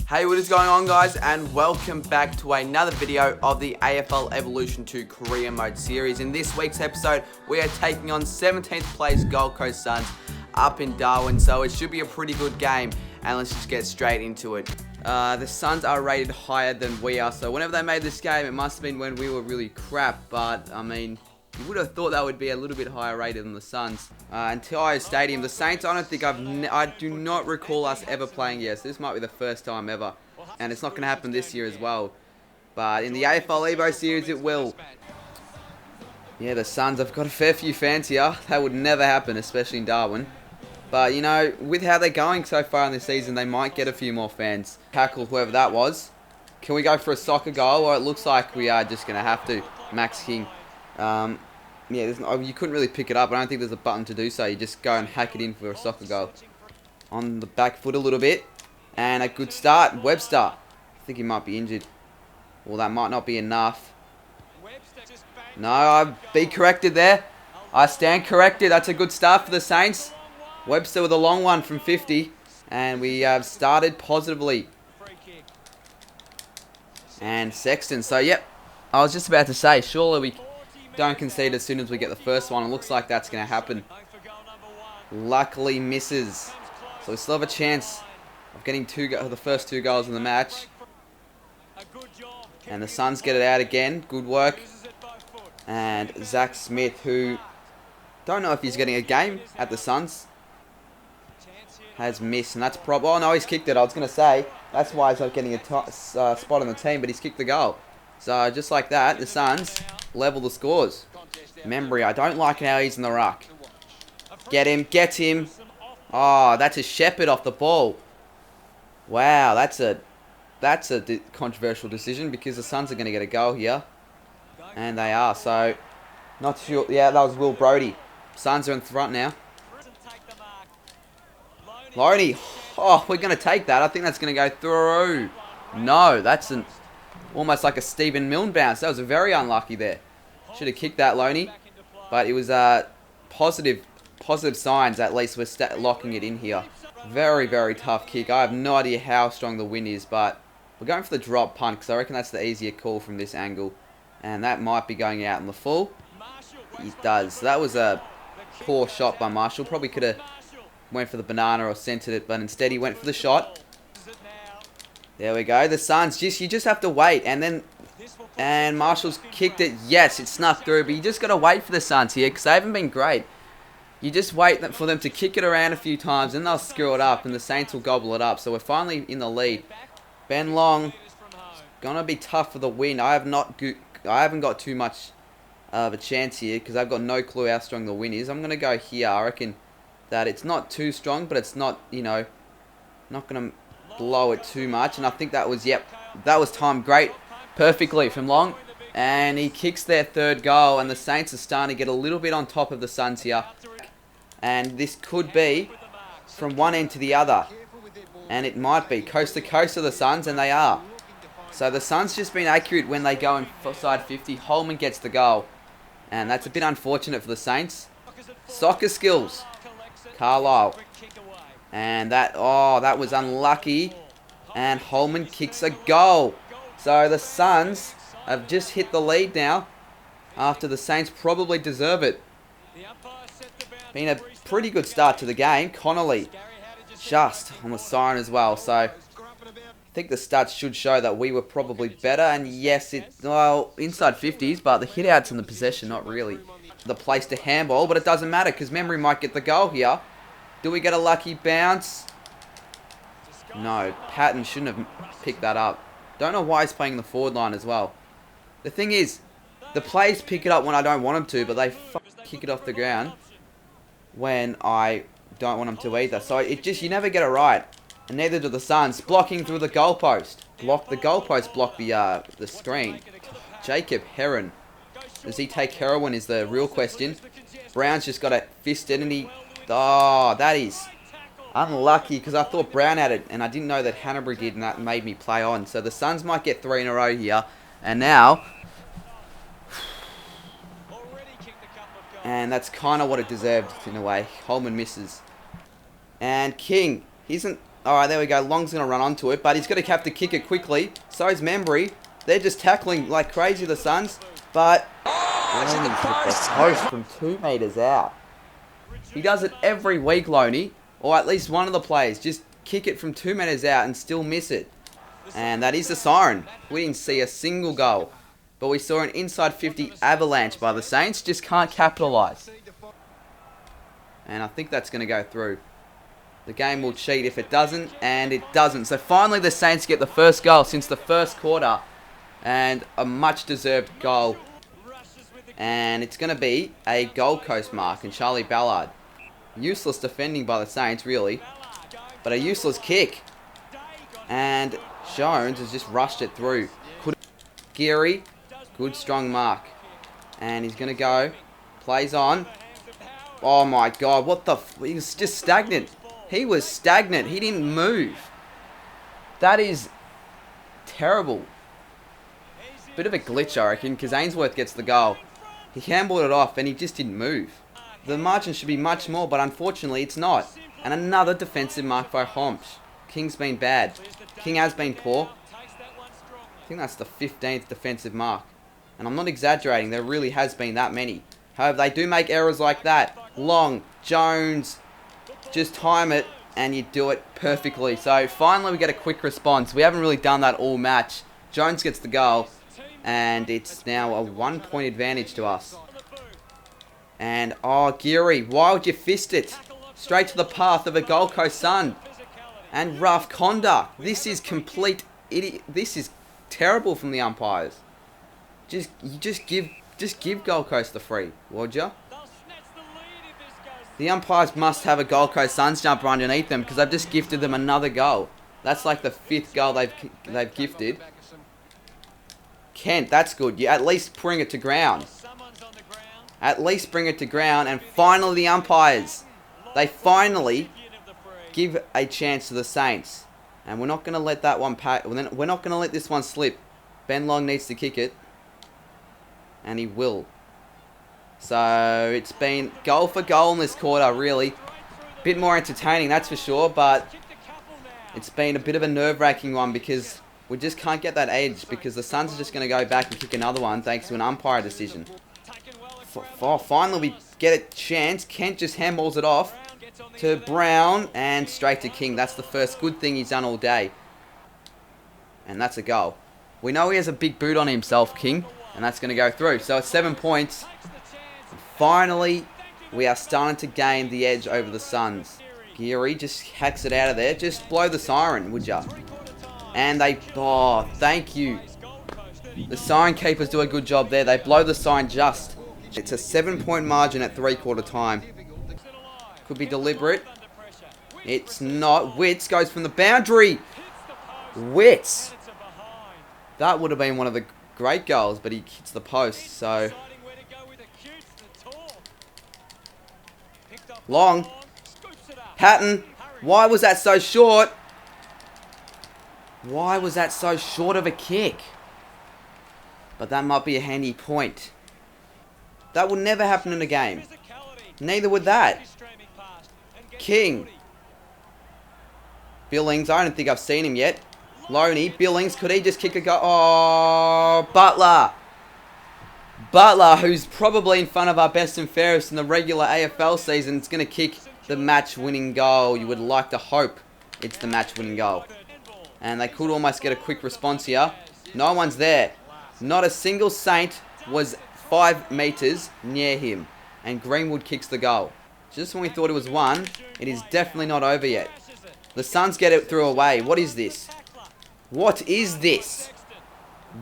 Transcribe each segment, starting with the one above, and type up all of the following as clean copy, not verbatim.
Hey, what is going on, guys, and welcome back to another video of the AFL Evolution 2 Career Mode series. In this week's episode, we are taking on 17th place Gold Coast Suns up in Darwin, so it should be a pretty good game, and let's just get straight into it. The Suns are rated higher than we are, so whenever they made this game, it must have been when we were really crap, but, I mean, you would have thought that would be a little bit higher rated than the Suns. Entire stadium. The Saints, I don't think I do not recall us ever playing here. So this might be the first time ever. And it's not going to happen this year as well. But in the AFL Evo series, it will. Yeah, the Suns have got a fair few fans here. That would never happen, especially in Darwin. But, you know, with how they're going so far in this season, they might get a few more fans. Tackle whoever that was. Can we go for a soccer goal? Well, it looks like we are just going to have to. Max King. Yeah, you couldn't really pick it up. I don't think there's a button to do so. You just go and hack it in for a soccer goal. On the back foot a little bit. And a good start. Webster. I think he might be injured. Well, that might not be enough. No, I'll be corrected there. I stand corrected. That's a good start for the Saints. Webster with a long one from 50. And we have started positively. And Sexton. So, yep. I was just about to say, surely we don't concede as soon as we get the first one. It looks like that's going to happen. Luckily misses. So we still have a chance of getting the first two goals in the match. And the Suns get it out again. Good work. And Zach Smith, who don't know if he's getting a game at the Suns, has missed. And that's probably... Oh, no, he's kicked it. I was going to say, that's why he's not getting a spot on the team, but he's kicked the goal. So, just like that, the Suns level the scores. Membry, I don't like how he's in the ruck. Get him, get him. Oh, that's a Shepherd off the ball. Wow, that's a controversial decision because the Suns are going to get a goal here. And they are, so not sure. Yeah, that was Will Brodie. Suns are in front now. Loney, oh, we're going to take that. I think that's going to go through. No, that's almost like a Stephen Milne bounce. That was very unlucky there. Should have kicked that, Loney. But it was positive signs. At least we're locking it in here. Very, very tough kick. I have no idea how strong the wind is, but we're going for the drop punt because I reckon that's the easier call from this angle. And that might be going out in the full. It does. So that was a poor shot by Marshall. Probably could have went for the banana or centered it, but instead he went for the shot. There we go. The Suns, you just have to wait. And Marshall's kicked it. Yes, it snuck through, but you just got to wait for the Suns here because they haven't been great. You just wait for them to kick it around a few times, and they'll screw it up, and the Saints will gobble it up. So we're finally in the lead. Ben Long, it's going to be tough for the win. I haven't got too much of a chance here because I've got no clue how strong the win is. I'm going to go here. I reckon that it's not too strong, but it's not, not going to blow it too much. And I think that was, that was timed great, perfectly from Long. And he kicks their third goal, and the Saints are starting to get a little bit on top of the Suns here. And this could be from one end to the other. And it might be coast to coast of the Suns, and they are. So the Suns just been accurate when they go inside 50. Holman gets the goal. And that's a bit unfortunate for the Saints. Soccer skills. Carlisle. And that was unlucky. And Holman kicks a goal. So the Suns have just hit the lead now. After the Saints probably deserve it. Been a pretty good start to the game. Connolly just on the siren as well. So I think the stats should show that we were probably better. And yes, inside 50s, but the hit-outs and the possession, not really the place to handball. But it doesn't matter because Memory might get the goal here. Do we get a lucky bounce? No, Patton shouldn't have picked that up. Don't know why he's playing the forward line as well. The thing is, the players pick it up when I don't want them to, but they kick it off the ground when I don't want them to either. So you never get it right. And neither do the Suns. Blocking through the goalpost. The goalpost block the screen. Jacob Heron. Does he take heroin is the real question. Brown's just got a fisted and he... Oh, that is unlucky because I thought Brown had it and I didn't know that Hanbury did, and that made me play on. So the Suns might get 3 in a row here. And now... And that's kind of what it deserved in a way. Holman misses. And King, Alright, there we go. Long's going to run onto it, but he's going to have to kick it quickly. So is Membry. They're just tackling like crazy, the Suns. But Loney's hit the post from 2 metres out. He does it every week, Loney. Or at least one of the players. Just kick it from 2 metres out and still miss it. And that is the siren. We didn't see a single goal. But we saw an inside 50 avalanche by the Saints. Just can't capitalise. And I think that's going to go through. The game will cheat if it doesn't, and it doesn't. So finally the Saints get the first goal since the first quarter. And a much-deserved goal. And it's going to be a Gold Coast mark and Charlie Ballard. Useless defending by the Saints, really. But a useless kick. And Jones has just rushed it through. Geary, good strong mark. And he's going to go. Plays on. Oh my God, what the... He was just stagnant. He was stagnant. He didn't move. That is terrible. Bit of a glitch, I reckon, because Ainsworth gets the goal. He handballed it off and he just didn't move. The margin should be much more, but unfortunately it's not. And another defensive mark by Homps. King's been bad. King has been poor. I think that's the 15th defensive mark. And I'm not exaggerating, there really has been that many. However, they do make errors like that. Long, Jones... Just time it, and you do it perfectly. So, finally we get a quick response. We haven't really done that all match. Jones gets the goal, and it's now a 1-point advantage to us. And, oh, Geary, why would you fist it? Straight to the path of a Gold Coast Sun. And rough conduct. This is complete idiot. This is terrible from the umpires. Just give Gold Coast the free, would you? The umpires must have a Gold Coast Suns jumper underneath them because I've just gifted them another goal. That's like the 5th goal they've gifted. Kent, that's good. You at least bring it to ground. At least bring it to ground. And finally the umpires. They finally give a chance to the Saints. And we're not going to let that one we're not going to let this one slip. Ben Long needs to kick it. And he will. So, it's been goal for goal in this quarter, really. Bit more entertaining, that's for sure, but it's been a bit of a nerve-wracking one because we just can't get that edge because the Suns are just going to go back and kick another one thanks to an umpire decision. Finally, we get a chance. Kent just handballs it off to Brown and straight to King. That's the first good thing he's done all day. And that's a goal. We know he has a big boot on himself, King, and that's going to go through. So, it's 7 points. Finally, we are starting to gain the edge over the Suns. Geary just hacks it out of there. Just blow the siren, would ya? And they... Oh, thank you. The siren keepers do a good job there. They blow the siren just. It's a 7-point margin at 3/4 time. Could be deliberate. It's not. Witts goes from the boundary. Witts. That would have been one of the great goals, but he hits the post, so... Long. Patton. Why was that so short? Why was that so short of a kick? But that might be a handy point. That will never happen in a game. Neither would that. King. Billings. I don't think I've seen him yet. Loney. Billings. Could he just kick a goal? Oh, Butler. Butler, who's probably in front of our best and fairest in the regular AFL season, is going to kick the match-winning goal. You would like to hope it's the match-winning goal. And they could almost get a quick response here. No one's there. Not a single Saint was 5 metres near him. And Greenwood kicks the goal. Just when we thought it was won, it is definitely not over yet. The Suns get it through away. What is this? What is this?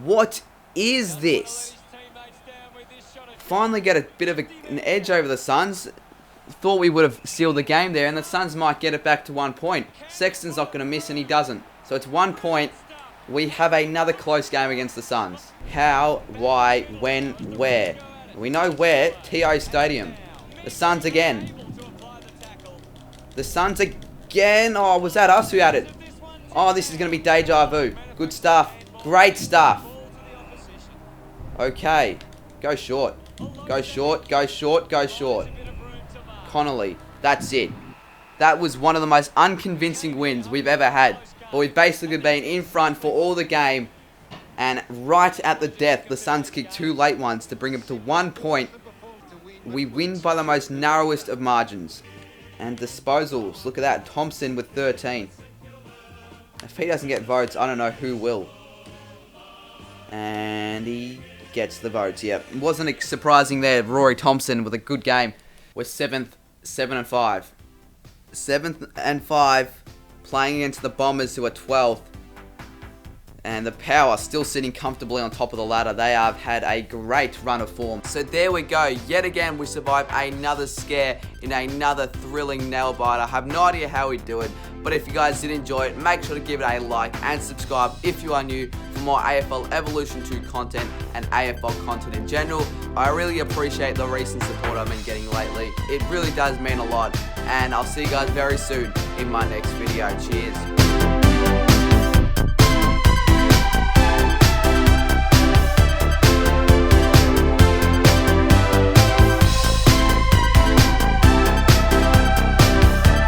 What is this? Finally get a bit of an edge over the Suns. Thought we would have sealed the game there, and the Suns might get it back to 1 point. Sexton's not going to miss, and he doesn't. So it's 1 point. We have another close game against the Suns. How, why, when, where? We know where. TO Stadium. The Suns again. The Suns again. Oh, was that us who had it? Oh, this is going to be deja vu. Good stuff. Great stuff. Okay. Go short. Go short. Go short. Go short. Connolly. That's it. that was one of the most unconvincing wins we've ever had. But we've basically been in front for all the game, and right at the death, the Suns kicked 2 late ones to bring them to 1 point. We win by the most narrowest of margins. And disposals, look at that, Thompson with 13. If he doesn't get votes, I don't know who will. And he gets the votes, yep. It wasn't surprising there, Rory Thompson with a good game. We're 7th, 7 and 5. 7th and 5, playing against the Bombers who are 12th. And the Power still sitting comfortably on top of the ladder. They have had a great run of form. So there we go. Yet again, we survived another scare in another thrilling nail biter. I have no idea how we do it. But if you guys did enjoy it, make sure to give it a like and subscribe if you are new for more AFL Evolution 2 content and AFL content in general. I really appreciate the recent support I've been getting lately. It really does mean a lot. And I'll see you guys very soon in my next video. Cheers.